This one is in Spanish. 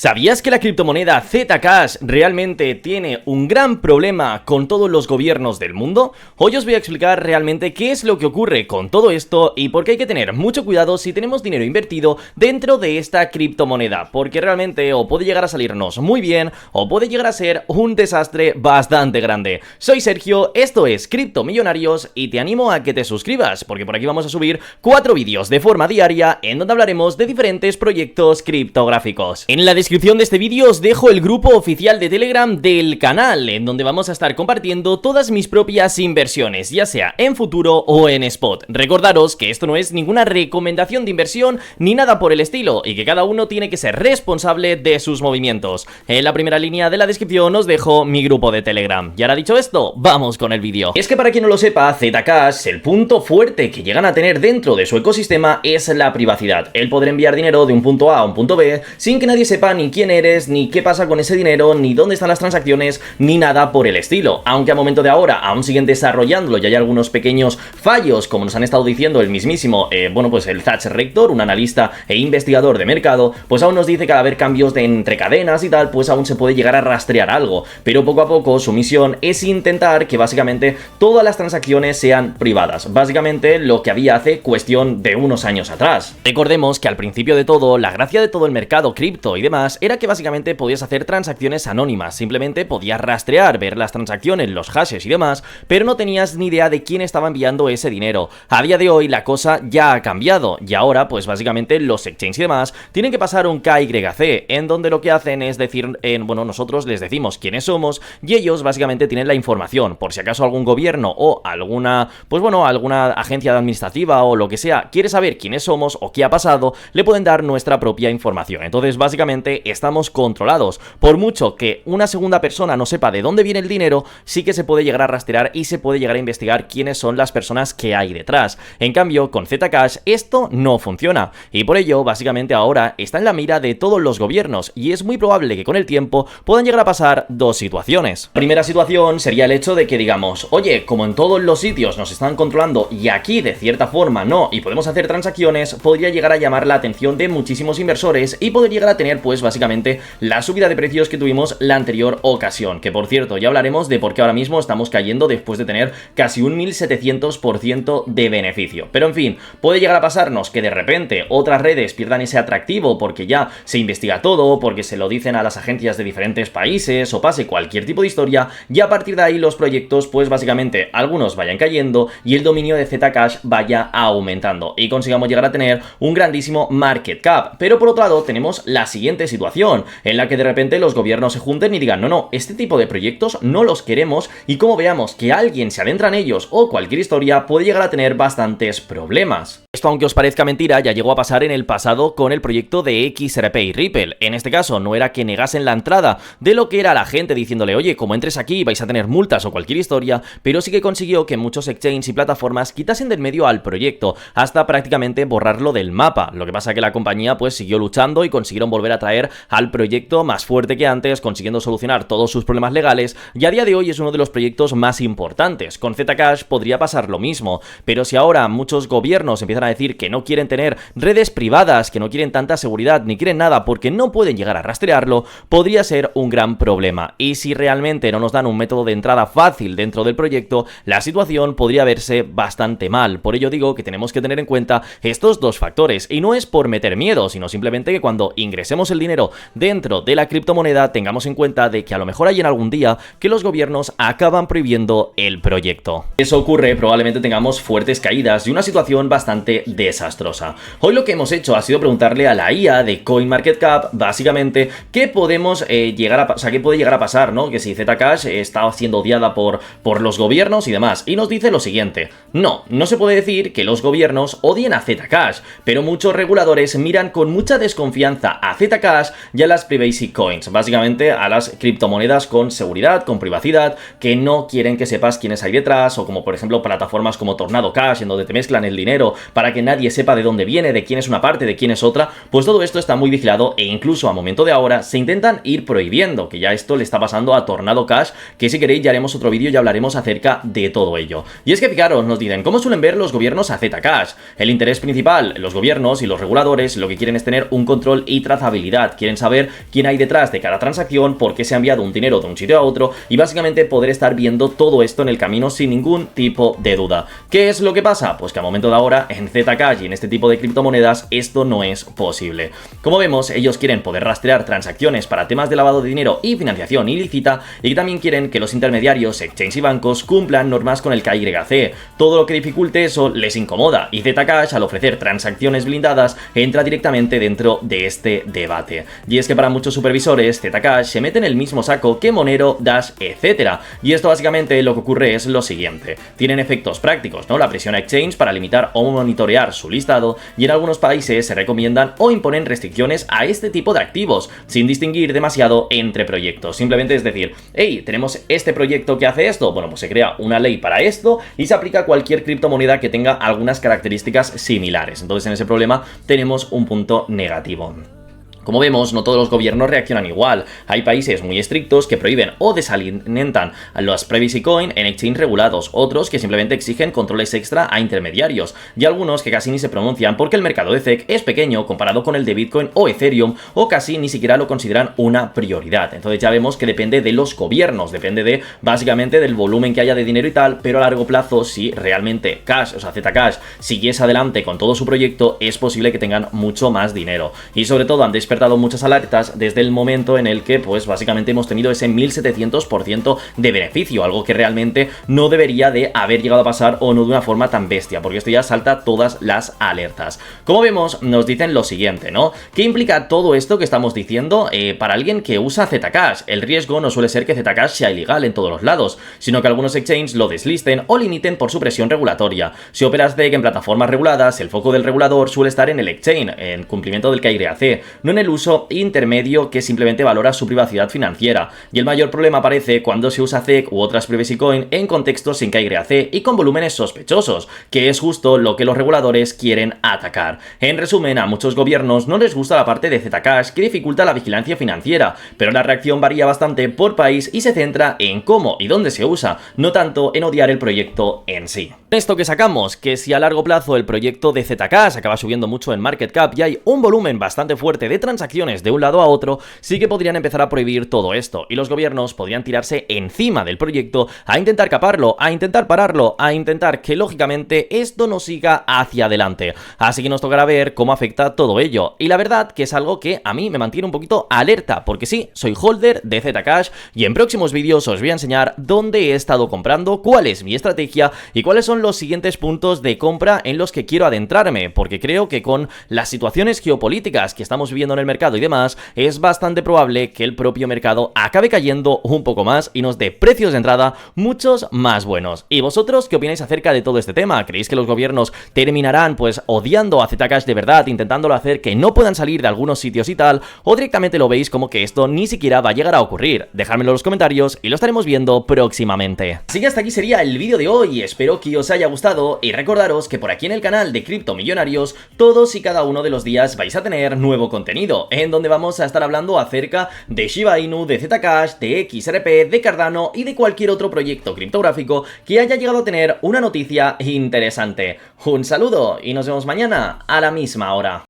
¿Sabías que la criptomoneda Zcash realmente tiene un gran problema con todos los gobiernos del mundo? Hoy os voy a explicar realmente qué es lo que ocurre con todo esto y por qué hay que tener mucho cuidado si tenemos dinero invertido dentro de esta criptomoneda, porque realmente o puede llegar a salirnos muy bien o puede llegar a ser un desastre bastante grande. Soy Sergio, esto es Cripto Millonarios y te animo a que te suscribas, porque por aquí vamos a subir 4 vídeos de forma diaria en donde hablaremos de diferentes proyectos criptográficos. En la descripción de este vídeo os dejo el grupo oficial de Telegram del canal, en donde vamos a estar compartiendo todas mis propias inversiones, ya sea en futuro o en spot. Recordaros que esto no es ninguna recomendación de inversión ni nada por el estilo, y que cada uno tiene que ser responsable de sus movimientos. En la primera línea de la descripción os dejo mi grupo de Telegram. Y ahora dicho esto, vamos con el vídeo. Es que para quien no lo sepa, Zcash, el punto fuerte que llegan a tener dentro de su ecosistema es la privacidad. El poder enviar dinero de un punto A a un punto B sin que nadie sepa ni quién eres, ni qué pasa con ese dinero, ni dónde están las transacciones, ni nada por el estilo. Aunque a momento de ahora aún siguen desarrollándolo y hay algunos pequeños fallos, como nos han estado diciendo el mismísimo, el Zach Rector, un analista e investigador de mercado, pues aún nos dice que al haber cambios de entre cadenas y tal, pues aún se puede llegar a rastrear algo. Pero poco a poco su misión es intentar que básicamente todas las transacciones sean privadas. Básicamente lo que había hace cuestión de unos años atrás. Recordemos que al principio de todo, la gracia de todo el mercado cripto y demás era que básicamente podías hacer transacciones anónimas, simplemente podías rastrear, ver las transacciones, los hashes y demás, pero no tenías ni idea de quién estaba enviando ese dinero. A día de hoy la cosa ya ha cambiado y ahora pues básicamente los exchanges y demás tienen que pasar un KYC, en donde lo que hacen es decir, nosotros les decimos quiénes somos y ellos básicamente tienen la información, por si acaso algún gobierno o alguna agencia administrativa o lo que sea quiere saber quiénes somos o qué ha pasado, le pueden dar nuestra propia información. Entonces básicamente estamos controlados. Por mucho que una segunda persona no sepa de dónde viene el dinero, sí que se puede llegar a rastrear y se puede llegar a investigar quiénes son las personas que hay detrás. En cambio, con Zcash esto no funciona y por ello básicamente ahora está en la mira de todos los gobiernos y es muy probable que con el tiempo puedan llegar a pasar dos situaciones. La primera situación sería el hecho de que digamos, oye, como en todos los sitios nos están controlando y aquí de cierta forma no y podemos hacer transacciones, podría llegar a llamar la atención de muchísimos inversores y poder llegar a tener pues básicamente la subida de precios que tuvimos la anterior ocasión, que por cierto ya hablaremos de por qué ahora mismo estamos cayendo después de tener casi un 1700% de beneficio. Pero en fin, puede llegar a pasarnos que de repente otras redes pierdan ese atractivo porque ya se investiga todo, porque se lo dicen a las agencias de diferentes países o pase cualquier tipo de historia y a partir de ahí los proyectos pues básicamente algunos vayan cayendo y el dominio de Zcash vaya aumentando y consigamos llegar a tener un grandísimo market cap. Pero por otro lado tenemos la siguiente situación en la que de repente los gobiernos se junten y digan no, este tipo de proyectos no los queremos y como veamos que alguien se adentra en ellos o cualquier historia puede llegar a tener bastantes problemas. Esto, aunque os parezca mentira, ya llegó a pasar en el pasado con el proyecto de XRP y Ripple. En este caso no era que negasen la entrada de lo que era la gente diciéndole oye, como entres aquí vais a tener multas o cualquier historia, pero sí que consiguió que muchos exchanges y plataformas quitasen del medio al proyecto hasta prácticamente borrarlo del mapa. Lo que pasa que la compañía pues siguió luchando y consiguieron volver a traer al proyecto más fuerte que antes, consiguiendo solucionar todos sus problemas legales y a día de hoy es uno de los proyectos más importantes. Con Zcash podría pasar lo mismo, pero si ahora muchos gobiernos empiezan a decir que no quieren tener redes privadas, que no quieren tanta seguridad ni quieren nada porque no pueden llegar a rastrearlo, podría ser un gran problema. Y si realmente no nos dan un método de entrada fácil dentro del proyecto, la situación podría verse bastante mal. Por ello digo que tenemos que tener en cuenta estos dos factores y no es por meter miedo, sino simplemente que cuando ingresemos el dinero dentro de la criptomoneda tengamos en cuenta de que a lo mejor hay en algún día que los gobiernos acaban prohibiendo el proyecto. Eso ocurre, probablemente tengamos fuertes caídas y una situación bastante desastrosa. Hoy lo que hemos hecho ha sido preguntarle a la IA de CoinMarketCap básicamente qué podemos qué puede llegar a pasar, ¿no? Que si Zcash está siendo odiada por los gobiernos y demás. Y nos dice lo siguiente: no se puede decir que los gobiernos odien a Zcash, pero muchos reguladores miran con mucha desconfianza a Zcash y a las privacy coins, básicamente a las criptomonedas con seguridad, con privacidad, que no quieren que sepas quiénes hay detrás, o como por ejemplo plataformas como Tornado Cash, en donde te mezclan el dinero para que nadie sepa de dónde viene, de quién es una parte, de quién es otra. Pues todo esto está muy vigilado e incluso a momento de ahora se intentan ir prohibiendo, que ya esto le está pasando a Tornado Cash, que si queréis ya haremos otro vídeo y hablaremos acerca de todo ello. Y es que fijaros, nos dicen, ¿cómo suelen ver los gobiernos a Zcash? El interés principal, los gobiernos y los reguladores lo que quieren es tener un control y trazabilidad, seguridad, quieren saber quién hay detrás de cada transacción, por qué se ha enviado un dinero de un sitio a otro y básicamente poder estar viendo todo esto en el camino sin ningún tipo de duda. ¿Qué es lo que pasa? Pues que a momento de ahora en Zcash y en este tipo de criptomonedas esto no es posible. Como vemos, ellos quieren poder rastrear transacciones para temas de lavado de dinero y financiación ilícita y también quieren que los intermediarios, exchanges y bancos cumplan normas con el KYC. Todo lo que dificulte eso les incomoda y Zcash, al ofrecer transacciones blindadas, entra directamente dentro de este debate. Y es que para muchos supervisores, Zcash se mete en el mismo saco que Monero, Dash, etc. Y esto básicamente lo que ocurre es lo siguiente. Tienen efectos prácticos, ¿no? La presión a exchange para limitar o monitorear su listado, y en algunos países se recomiendan o imponen restricciones a este tipo de activos, sin distinguir demasiado entre proyectos. Simplemente es decir, hey, tenemos este proyecto que hace esto, bueno, pues se crea una ley para esto y se aplica a cualquier criptomoneda que tenga algunas características similares. Entonces en ese problema tenemos un punto negativo. Como vemos, no todos los gobiernos reaccionan igual. Hay países muy estrictos que prohíben o desalientan a los privacy coin en exchange regulados, otros que simplemente exigen controles extra a intermediarios, y algunos que casi ni se pronuncian porque el mercado de ZEC es pequeño comparado con el de Bitcoin o Ethereum, o casi ni siquiera lo consideran una prioridad. Entonces ya vemos que depende de los gobiernos, depende de básicamente del volumen que haya de dinero y tal, pero a largo plazo, si realmente Cash, o sea Zcash, siguiese adelante con todo su proyecto, es posible que tengan mucho más dinero. Y sobre todo han despertado muchas alertas desde el momento en el que pues básicamente hemos tenido ese 1700% de beneficio, algo que realmente no debería de haber llegado a pasar, o no de una forma tan bestia, porque esto ya salta todas las alertas. Como vemos, nos dicen lo siguiente, ¿no? ¿Qué implica todo esto que estamos diciendo para alguien que usa Zcash? El riesgo no suele ser que Zcash sea ilegal en todos los lados, sino que algunos exchanges lo deslisten o limiten por su presión regulatoria. Si operas ZEC en plataformas reguladas, el foco del regulador suele estar en el exchange, en cumplimiento del KYC, no en el uso intermedio que simplemente valora su privacidad financiera, y el mayor problema aparece cuando se usa ZEC u otras privacy coin en contextos sin KYC y con volúmenes sospechosos, que es justo lo que los reguladores quieren atacar. En resumen, a muchos gobiernos no les gusta la parte de Zcash que dificulta la vigilancia financiera, pero la reacción varía bastante por país y se centra en cómo y dónde se usa, no tanto en odiar el proyecto en sí. Esto que sacamos, que si a largo plazo el proyecto de Zcash acaba subiendo mucho en market cap y hay un volumen bastante fuerte de transacciones de un lado a otro, sí que podrían empezar a prohibir todo esto, y los gobiernos podrían tirarse encima del proyecto a intentar caparlo, a intentar pararlo, a intentar que lógicamente esto no siga hacia adelante. Así que nos tocará ver cómo afecta todo ello, y la verdad que es algo que a mí me mantiene un poquito alerta, porque sí, soy holder de Zcash y en próximos vídeos os voy a enseñar dónde he estado comprando, cuál es mi estrategia y cuáles son los siguientes puntos de compra en los que quiero adentrarme, porque creo que con las situaciones geopolíticas que estamos viviendo en el mercado y demás, es bastante probable que el propio mercado acabe cayendo un poco más y nos dé precios de entrada muchos más buenos. ¿Y vosotros qué opináis acerca de todo este tema? ¿Creéis que los gobiernos terminarán pues odiando a Zcash de verdad, intentándolo hacer que no puedan salir de algunos sitios y tal, o directamente lo veis como que esto ni siquiera va a llegar a ocurrir? Dejádmelo en los comentarios y lo estaremos viendo próximamente. Así que hasta aquí sería el vídeo de hoy, espero que os haya gustado y recordaros que por aquí en el canal de Cripto Millonarios todos y cada uno de los días vais a tener nuevo contenido, en donde vamos a estar hablando acerca de Shiba Inu, de Zcash, de XRP, de Cardano y de cualquier otro proyecto criptográfico que haya llegado a tener una noticia interesante. Un saludo y nos vemos mañana a la misma hora.